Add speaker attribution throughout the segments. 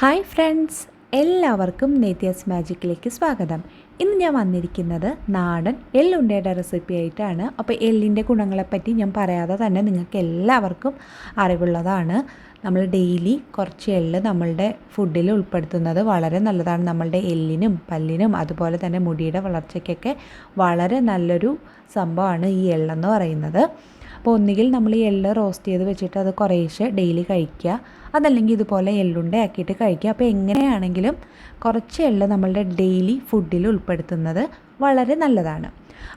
Speaker 1: Hi friends, എല്ലാവർക്കും നെത്യാസ്മാജിക്കിലേക്ക് സ്വാഗതം. ഇന്ന് ഞാൻ വന്നിരിക്കുന്നത് നാടൻ എള്ളുണ്ടയുടെ റെസിപ്പി ആയിട്ടാണ്. അപ്പോൾ എള്ളിൻ്റെ ഗുണങ്ങളെപ്പറ്റി ഞാൻ പറയാതെ തന്നെ നിങ്ങൾക്ക് എല്ലാവർക്കും അറിവുള്ളതാണ്. നമ്മൾ ഡെയിലി കുറച്ച് എള്ള് നമ്മളുടെ ഫുഡിൽ ഉൾപ്പെടുത്തുന്നത് വളരെ നല്ലതാണ്. നമ്മളുടെ എല്ലിനും പല്ലിനും അതുപോലെ തന്നെ മുടിയുടെ വളർച്ചയ്ക്കൊക്കെ വളരെ നല്ലൊരു സംഭവമാണ് ഈ എള്ളെന്ന് പറയുന്നത്. അപ്പോൾ ഒന്നുകിൽ നമ്മൾ ഈ എള്ള് റോസ്റ്റ് ചെയ്ത് വെച്ചിട്ട് അത് കുറേശ്ശെ ഡെയിലി കഴിക്കുക, അതല്ലെങ്കിൽ ഇതുപോലെ എള്ളുണ്ട ആക്കിയിട്ട് കഴിക്കുക. അപ്പോൾ എങ്ങനെയാണെങ്കിലും കുറച്ച് എള്ള് നമ്മളുടെ ഡെയിലി ഫുഡിൽ ഉൾപ്പെടുത്തുന്നത് വളരെ നല്ലതാണ്.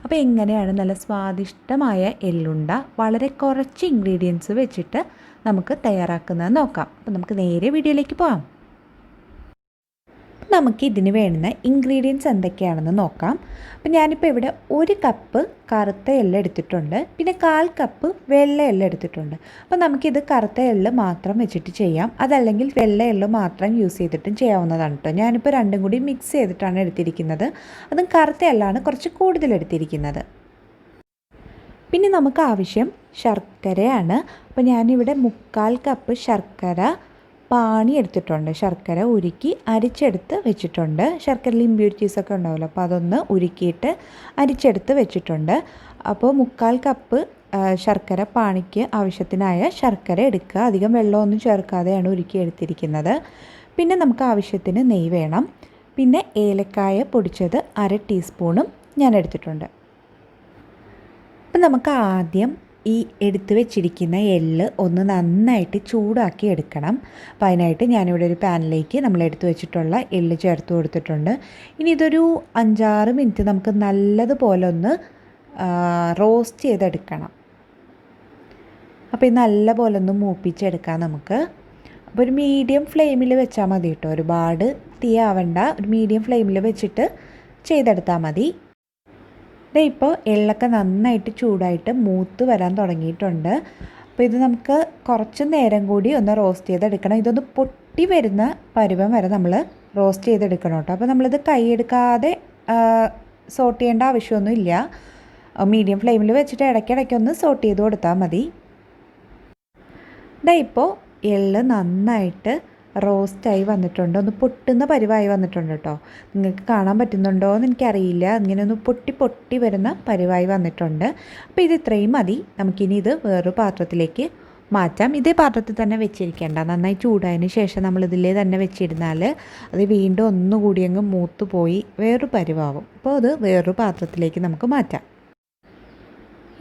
Speaker 1: അപ്പോൾ എങ്ങനെയാണ് നല്ല സ്വാദിഷ്ടമായ എള്ളുണ്ട വളരെ കുറച്ച് ഇൻഗ്രീഡിയൻസ് വെച്ചിട്ട് നമുക്ക് തയ്യാറാക്കുന്നത് നോക്കാം. അപ്പോൾ നമുക്ക് നേരെ വീഡിയോയിലേക്ക് പോകാം. നമുക്ക് ഇതിന് വേണ്ടുന്ന ഇൻഗ്രീഡിയൻസ് എന്തൊക്കെയാണെന്ന് നോക്കാം. അപ്പോൾ ഞാനിപ്പോൾ ഇവിടെ 1 കപ്പ് കറുത്ത എള്ള് എടുത്തിട്ടുണ്ട്, പിന്നെ 1/4 കപ്പ് വെള്ള എള്ള് എടുത്തിട്ടുണ്ട്. അപ്പോൾ നമുക്കിത് കറുത്ത എള്ള് മാത്രം വെച്ചിട്ട് ചെയ്യാം, അതല്ലെങ്കിൽ വെള്ള എള്ള് മാത്രം യൂസ് ചെയ്തിട്ടും ചെയ്യാവുന്നതാണ് കേട്ടോ. ഞാനിപ്പോൾ രണ്ടും കൂടി മിക്സ് ചെയ്തിട്ടാണ് എടുത്തിരിക്കുന്നത്. അതും കറുത്ത എള്ളാണ് കുറച്ച് കൂടുതൽ എടുത്തിരിക്കുന്നത്. പിന്നെ നമുക്ക് ആവശ്യം ശർക്കരയാണ്. അപ്പോൾ ഞാനിവിടെ 1/4 കപ്പ് ശർക്കര പാനി എടുത്തിട്ടുണ്ട്. ശർക്കര ഉരുക്കി അരിച്ചെടുത്ത് വെച്ചിട്ടുണ്ട്. ശർക്കരയിൽ ഇമ്പ്യൂരിറ്റീസൊക്കെ ഉണ്ടാവുമല്ലോ, അപ്പോൾ അതൊന്ന് ഉരുക്കിയിട്ട് അരിച്ചെടുത്ത് വെച്ചിട്ടുണ്ട്. അപ്പോൾ 1/4 കപ്പ് ശർക്കര പാനിക്ക് ആവശ്യത്തിനായ ശർക്കര എടുക്കുക. അധികം വെള്ളമൊന്നും ചേർക്കാതെയാണ് ഉരുക്കി എടുത്തിരിക്കുന്നത്. പിന്നെ നമുക്ക് ആവശ്യത്തിന് നെയ്യ് വേണം. പിന്നെ ഏലക്കായ പൊടിച്ചത് 1/2 ടീസ്പൂണും ഞാൻ എടുത്തിട്ടുണ്ട്. അപ്പം നമുക്ക് ആദ്യം ഈ എടുത്ത് വെച്ചിരിക്കുന്ന എള്ള് ഒന്ന് നന്നായിട്ട് ചൂടാക്കി എടുക്കണം. അപ്പോൾ അതിനായിട്ട് ഞാനിവിടെ ഒരു പാനിലേക്ക് നമ്മൾ എടുത്ത് വെച്ചിട്ടുള്ള എള്ള് ചേർത്ത് കൊടുത്തിട്ടുണ്ട്. ഇനി ഇതൊരു 5-6 മിനിറ്റ് നമുക്ക് നല്ലതുപോലെ ഒന്ന് റോസ്റ്റ് ചെയ്തെടുക്കണം. അപ്പോൾ ഇത് നല്ലപോലെ ഒന്ന് മൂപ്പിച്ചെടുക്കാം നമുക്ക്. അപ്പോൾ ഒരു മീഡിയം ഫ്ലെയിമിൽ വെച്ചാൽ മതി കേട്ടോ, ഒരുപാട് തീ ആവണ്ട. ഒരു മീഡിയം ഫ്ലെയിമിൽ വെച്ചിട്ട് ചെയ്തെടുത്താൽ മതി. ഇപ്പോൾ എള്ളൊക്കെ നന്നായിട്ട് ചൂടായിട്ട് മൂത്ത് വരാൻ തുടങ്ങിയിട്ടുണ്ട്. അപ്പോൾ ഇത് നമുക്ക് കുറച്ച് നേരം കൂടി ഒന്ന് റോസ്റ്റ് ചെയ്തെടുക്കണം. ഇതൊന്ന് പൊട്ടി വരുന്ന പരുവം വരെ നമ്മൾ റോസ്റ്റ് ചെയ്തെടുക്കണം കേട്ടോ. അപ്പോൾ നമ്മളിത് കൈയെടുക്കാതെ സോട്ട് ചെയ്യേണ്ട ആവശ്യമൊന്നുമില്ല. മീഡിയം ഫ്ലെയിമിൽ വെച്ചിട്ട് ഇടയ്ക്കിടയ്ക്കൊന്ന് സോട്ട് ചെയ്ത് കൊടുത്താൽ മതി. ഇപ്പോൾ എള്ള് നന്നായിട്ട് റോസ്റ്റായി വന്നിട്ടുണ്ട്, ഒന്ന് പൊട്ടുന്ന പരുവായി വന്നിട്ടുണ്ട് കേട്ടോ. നിങ്ങൾക്ക് കാണാൻ പറ്റുന്നുണ്ടോ എന്ന് എനിക്കറിയില്ല. ഇങ്ങനെ ഒന്ന് പൊട്ടി വരുന്ന പരുവായി വന്നിട്ടുണ്ട്. അപ്പോൾ ഇത് ഇത്രയും മതി. നമുക്കിനി ഇത് വേറൊരു പാത്രത്തിലേക്ക് മാറ്റാം. ഇതേ പാത്രത്തിൽ തന്നെ വെച്ചിരിക്കേണ്ട, നന്നായി ചൂടായതിന് ശേഷം നമ്മളിതിലേ തന്നെ വെച്ചിരുന്നാൽ അത് വീണ്ടും ഒന്നുകൂടി അങ്ങ് മൂത്ത് പോയി വേറൊരു പരുവാകും. അപ്പോൾ അത് വേറൊരു പാത്രത്തിലേക്ക് നമുക്ക് മാറ്റാം.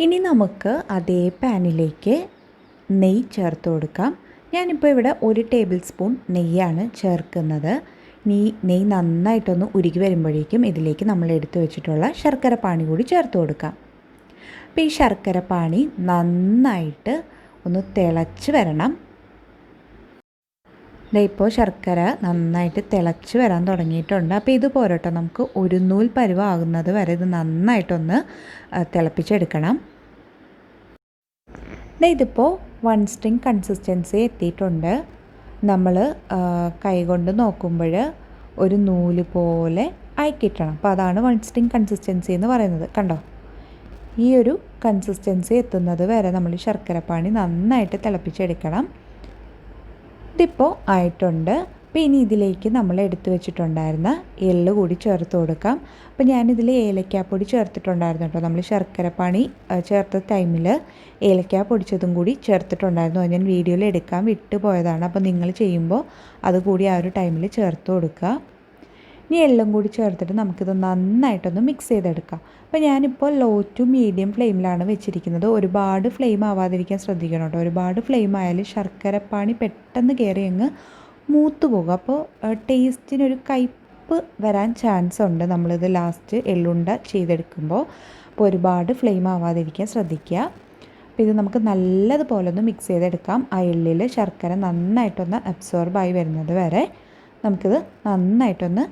Speaker 1: ഇനി നമുക്ക് അതേ പാനിലേക്ക് നെയ്യ് ചേർത്ത് കൊടുക്കാം. ഞാനിപ്പോൾ ഇവിടെ 1 ടേബിൾ സ്പൂൺ നെയ്യാണ് ചേർക്കുന്നത്. നെയ്യ് നന്നായിട്ടൊന്ന് ഉരുകി വരുമ്പോഴേക്കും ഇതിലേക്ക് നമ്മൾ എടുത്തു വെച്ചിട്ടുള്ള ശർക്കര പാനി കൂടി ചേർത്ത് കൊടുക്കാം. അപ്പോൾ ഈ ശർക്കര പാനി നന്നായിട്ട് ഒന്ന് തിളച്ച് വരണം. ഇപ്പോൾ ശർക്കര നന്നായിട്ട് തിളച്ച് വരാൻ തുടങ്ങിയിട്ടുണ്ട്. അപ്പോൾ ഇത് പോരട്ടോ, നമുക്ക് ഒരു നൂൽ പരുവാകുന്നത് വരെ ഇത് നന്നായിട്ടൊന്ന് തിളപ്പിച്ചെടുക്കണം. ഇതിപ്പോൾ 1 സ്ട്രിങ് കൺസിസ്റ്റൻസി എത്തിയിട്ടുണ്ട്. നമ്മൾ കൈകൊണ്ട് നോക്കുമ്പോൾ ഒരു നൂല് പോലെ ആയിക്കിട്ടണം. അപ്പോൾ അതാണ് 1 സ്ട്രിങ് കൺസിസ്റ്റൻസി എന്ന് പറയുന്നത്. കണ്ടോ, ഈ ഒരു കൺസിസ്റ്റൻസി എത്തുന്നത് വരെ നമ്മൾ ശർക്കരപ്പാനി നന്നായിട്ട് തിളപ്പിച്ചെടുക്കണം. ഇതിപ്പോൾ ആയിട്ടുണ്ട്. അപ്പോൾ ഇനി ഇതിലേക്ക് നമ്മൾ എടുത്തു വെച്ചിട്ടുണ്ടായിരുന്ന എള്ള് കൂടി ചേർത്ത് കൊടുക്കാം. അപ്പോൾ ഞാനിതിൽ ഏലക്കാപ്പൊടി ചേർത്തിട്ടുണ്ടായിരുന്നു കേട്ടോ. നമ്മൾ ശർക്കരപ്പാനി ചേർത്ത ടൈമിൽ ഏലക്ക പൊടിച്ചതും കൂടി ചേർത്തിട്ടുണ്ടായിരുന്നു. അത് ഞാൻ വീഡിയോയിൽ എടുക്കാൻ വിട്ടുപോയതാണ്. അപ്പോൾ നിങ്ങൾ ചെയ്യുമ്പോൾ അതുകൂടി ആ ഒരു ടൈമിൽ ചേർത്ത് കൊടുക്കുക. ഇനി എള്ളും കൂടി ചേർത്തിട്ട് നമുക്കിത് നന്നായിട്ടൊന്ന് മിക്സ് ചെയ്തെടുക്കാം. അപ്പോൾ ഞാനിപ്പോൾ ലോ ടു മീഡിയം ഫ്ലെയിമിലാണ് വെച്ചിരിക്കുന്നത്. ഒരുപാട് ഫ്ലെയിം ആവാതിരിക്കാൻ ശ്രദ്ധിക്കണം കേട്ടോ. ഒരുപാട് ഫ്ലെയിം ആയാൽ ശർക്കരപ്പാനി പെട്ടെന്ന് കയറി അങ്ങ് മൂത്ത് പോകും. അപ്പോൾ ടേസ്റ്റിനൊരു കയ്പ്പ് വരാൻ ചാൻസ് ഉണ്ട് നമ്മളിത് ലാസ്റ്റ് എള്ളുണ്ട ചെയ്തെടുക്കുമ്പോൾ. അപ്പോൾ ഒരുപാട് ഫ്ലെയിം ആവാതിരിക്കാൻ ശ്രദ്ധിക്കുക. അപ്പോൾ ഇത് നമുക്ക് നല്ലതുപോലെ ഒന്ന് മിക്സ് ചെയ്തെടുക്കാം. ആ എള്ളിൽ ശർക്കര നന്നായിട്ടൊന്ന് അബ്സോർബായി വരുന്നത് വരെ നമുക്കിത് നന്നായിട്ടൊന്ന്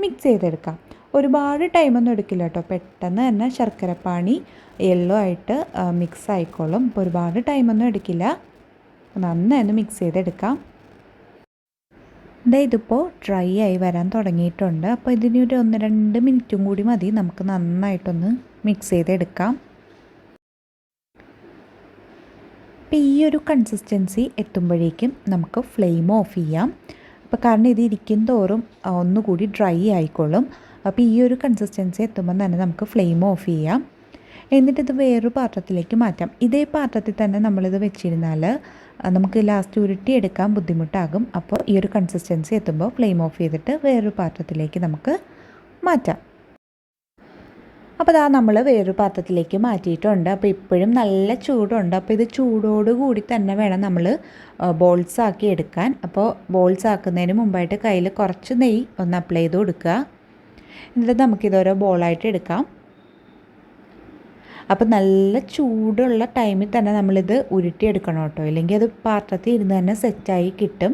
Speaker 1: മിക്സ് ചെയ്തെടുക്കാം. ഒരുപാട് ടൈമൊന്നും എടുക്കില്ല കേട്ടോ, പെട്ടെന്ന് തന്നെ ശർക്കരപ്പാനി എള്ളുമായിട്ട് മിക്സ് ആയിക്കോളും. അപ്പോൾ ഒരുപാട് ടൈമൊന്നും എടുക്കില്ല. നന്നായി ഒന്ന് മിക്സ് ചെയ്തെടുക്കാം. ഇതിപ്പോൾ ഡ്രൈ ആയി വരാൻ തുടങ്ങിയിട്ടുണ്ട്. അപ്പോൾ ഇതിനൊരു 1-2 മിനിറ്റും കൂടി മതി നമുക്ക് നന്നായിട്ടൊന്ന് മിക്സ് ചെയ്തെടുക്കാം. അപ്പോൾ ഈ ഒരു കൺസിസ്റ്റൻസി എത്തുമ്പോഴേക്കും നമുക്ക് ഫ്ലെയിം ഓഫ് ചെയ്യാം. അപ്പോൾ കാരണം ഇത് ഇരിക്കും തോറും ഒന്നുകൂടി ഡ്രൈ ആയിക്കോളും. അപ്പോൾ ഈ ഒരു കൺസിസ്റ്റൻസി എത്തുമ്പോൾ തന്നെ നമുക്ക് ഫ്ലെയിം ഓഫ് ചെയ്യാം. എന്നിട്ടിത് വേറൊരു പാത്രത്തിലേക്ക് മാറ്റാം. ഇതേ പാത്രത്തിൽ തന്നെ നമ്മളിത് വെച്ചിരുന്നാൽ നമുക്ക് ലാസ്റ്റ് ഉരുട്ടിയെടുക്കാൻ ബുദ്ധിമുട്ടാകും. അപ്പോൾ ഈ ഒരു കൺസിസ്റ്റൻസി എത്തുമ്പോൾ ഫ്ലെയിം ഓഫ് ചെയ്തിട്ട് വേറൊരു പാത്രത്തിലേക്ക് നമുക്ക് മാറ്റാം. അപ്പോൾ ഇതാ നമ്മൾ വേറൊരു പാത്രത്തിലേക്ക് മാറ്റിയിട്ടുണ്ട്. അപ്പോൾ ഇപ്പോഴും നല്ല ചൂടുണ്ട്. അപ്പോൾ ഇത് ചൂടോടുകൂടി തന്നെ വേണം നമ്മൾ ബോൾസ് ആക്കി എടുക്കാൻ. അപ്പോൾ ബോൾസ് ആക്കുന്നതിന് മുമ്പായിട്ട് കയ്യിൽ കുറച്ച് നെയ്യ് ഒന്ന് അപ്ലൈ ചെയ്ത് കൊടുക്കുക. എന്നിട്ട് നമുക്കിതൊരോ ബോളായിട്ട് എടുക്കാം. അപ്പോൾ നല്ല ചൂടുള്ള ടൈമിൽ തന്നെ നമ്മളിത് ഉരുട്ടിയെടുക്കണം കേട്ടോ, ഇല്ലെങ്കിൽ അത് പാത്രത്തിൽ ഇരുന്ന് തന്നെ സെറ്റായി കിട്ടും.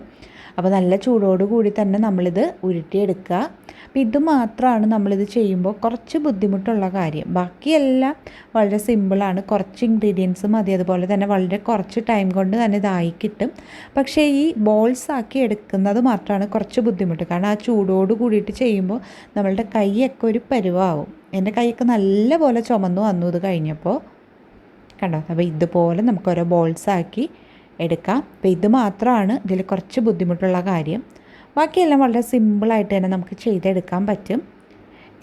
Speaker 1: അപ്പോൾ നല്ല ചൂടോടുകൂടി തന്നെ നമ്മളിത് ഉരുട്ടിയെടുക്കുക. അപ്പോൾ ഇത് മാത്രമാണ് നമ്മളിത് ചെയ്യുമ്പോൾ കുറച്ച് ബുദ്ധിമുട്ടുള്ള കാര്യം. ബാക്കിയെല്ലാം വളരെ സിമ്പിളാണ്. കുറച്ച് ഇൻഗ്രീഡിയൻസ് മതി, അതുപോലെ തന്നെ വളരെ കുറച്ച് ടൈം കൊണ്ട് തന്നെ ഇതായി കിട്ടും. പക്ഷേ ഈ ബോൾസ് ആക്കി എടുക്കുന്നത് മാത്രമാണ് കുറച്ച് ബുദ്ധിമുട്ട്. കാരണം ആ ചൂടോട് കൂടിയിട്ട് ചെയ്യുമ്പോൾ നമ്മളുടെ കൈയൊക്കെ ഒരു പരുവാവും. എൻ്റെ കൈയൊക്കെ നല്ലപോലെ ചുമന്നു വന്നു ഇത് കഴിഞ്ഞപ്പോൾ, കണ്ടോ. അപ്പോൾ ഇതുപോലെ നമുക്ക് ഓരോ ബോൾസാക്കി എടുക്കാം. അപ്പോൾ ഇത് മാത്രമാണ് ഇതിൽ കുറച്ച് ബുദ്ധിമുട്ടുള്ള കാര്യം. ബാക്കിയെല്ലാം വളരെ സിമ്പിളായിട്ട് തന്നെ നമുക്ക് ചെയ്തെടുക്കാൻ പറ്റും.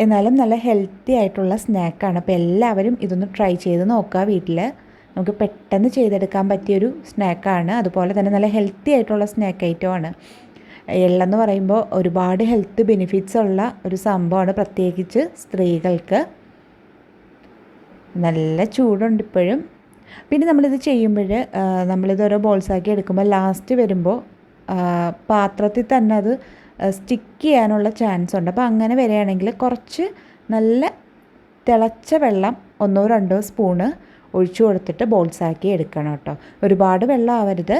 Speaker 1: എന്നാലും നല്ല ഹെൽത്തി ആയിട്ടുള്ള സ്നാക്കാണ്. അപ്പോൾ എല്ലാവരും ഇതൊന്ന് ട്രൈ ചെയ്ത് നോക്കുക വീട്ടിൽ. നമുക്ക് പെട്ടെന്ന് ചെയ്തെടുക്കാൻ പറ്റിയൊരു സ്നാക്കാണ്. അതുപോലെ തന്നെ നല്ല ഹെൽത്തി ആയിട്ടുള്ള സ്നാക്ക് ഐറ്റമാണ്. എള്ളെന്ന് പറയുമ്പോൾ ഒരുപാട് ഹെൽത്ത് ബെനിഫിറ്റ്സ് ഉള്ള ഒരു സംഭവമാണ്, പ്രത്യേകിച്ച് സ്ത്രീകൾക്ക്. നല്ല ചൂടുണ്ട് ഇപ്പോഴും. പിന്നെ നമ്മളിത് ചെയ്യുമ്പോൾ നമ്മളിത് ഓരോ ബോൾസാക്കി എടുക്കുമ്പോൾ ലാസ്റ്റ് വരുമ്പോൾ പാത്രത്തിൽ തന്നെ അത് സ്റ്റിക്ക് ചെയ്യാനുള്ള ചാൻസ് ഉണ്ട്. അപ്പോൾ അങ്ങനെ വരികയാണെങ്കിൽ കുറച്ച് നല്ല തിളച്ച വെള്ളം 1-2 സ്പൂണ് ഒഴിച്ചു കൊടുത്തിട്ട് ബോൾസാക്കി എടുക്കണം കേട്ടോ. ഒരുപാട് വെള്ളം ആവരുത്,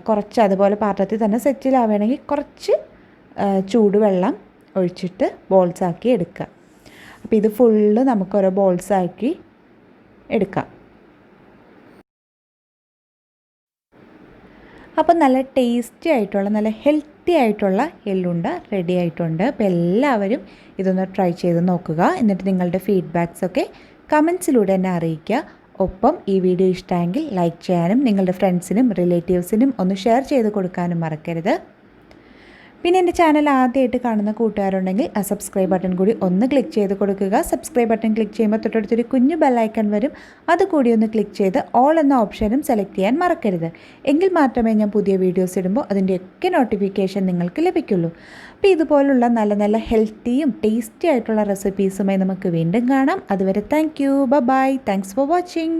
Speaker 1: കുറച്ച്. അതുപോലെ പാത്രത്തിൽ തന്നെ സെറ്റിലാവുകയാണെങ്കിൽ കുറച്ച് ചൂടുവെള്ളം ഒഴിച്ചിട്ട് ബോൾസാക്കി എടുക്കുക. അപ്പോൾ ഇത് ഫുള്ള് നമുക്കൊരു ബോൾസാക്കി എടുക്കാം. അപ്പോൾ നല്ല ടേസ്റ്റി ആയിട്ടുള്ള നല്ല ഹെൽത്തി ആയിട്ടുള്ള എള്ളുണ്ട റെഡി ആയിട്ടുണ്ട്. അപ്പോൾ എല്ലാവരും ഇതൊന്ന് ട്രൈ ചെയ്ത് നോക്കുക. എന്നിട്ട് നിങ്ങളുടെ ഫീഡ്ബാക്സൊക്കെ കമൻസിലൂടെ എന്നെ അറിയിക്കുക. ഒപ്പം ഈ വീഡിയോ ഇഷ്ടമെങ്കിൽ ലൈക്ക് ചെയ്യാനും നിങ്ങളുടെ ഫ്രണ്ട്സിനും റിലേറ്റീവ്സിനും ഒന്ന് ഷെയർ ചെയ്ത് കൊടുക്കാനും മറക്കരുത്. പിന്നെ എൻ്റെ ചാനൽ ആദ്യമായിട്ട് കാണുന്ന കൂട്ടുകാരുണ്ടെങ്കിൽ ആ സബ്സ്ക്രൈബ് ബട്ടൺ കൂടി ഒന്ന് ക്ലിക്ക് ചെയ്ത് കൊടുക്കുക. സബ്സ്ക്രൈബ് ബട്ടൺ ക്ലിക്ക് ചെയ്യുമ്പോൾ തൊട്ടടുത്തൊരു കുഞ്ഞു ബെല്ലൈക്കൺ വരും, അതുകൂടി ഒന്ന് ക്ലിക്ക് ചെയ്ത് ഓൾ എന്ന ഓപ്ഷനും സെലക്ട് ചെയ്യാൻ മറക്കരുത്. എങ്കിൽ മാത്രമേ ഞാൻ പുതിയ വീഡിയോസ് ഇടുമ്പോൾ അതിൻ്റെയൊക്കെ നോട്ടിഫിക്കേഷൻ നിങ്ങൾക്ക് ലഭിക്കുള്ളൂ. അപ്പോൾ ഇതുപോലുള്ള നല്ല നല്ല ഹെൽത്തിയും ടേസ്റ്റി ആയിട്ടുള്ള റെസിപ്പീസുമായി നമുക്ക് വീണ്ടും കാണാം. അതുവരെ thank you, bye, thanks for watching.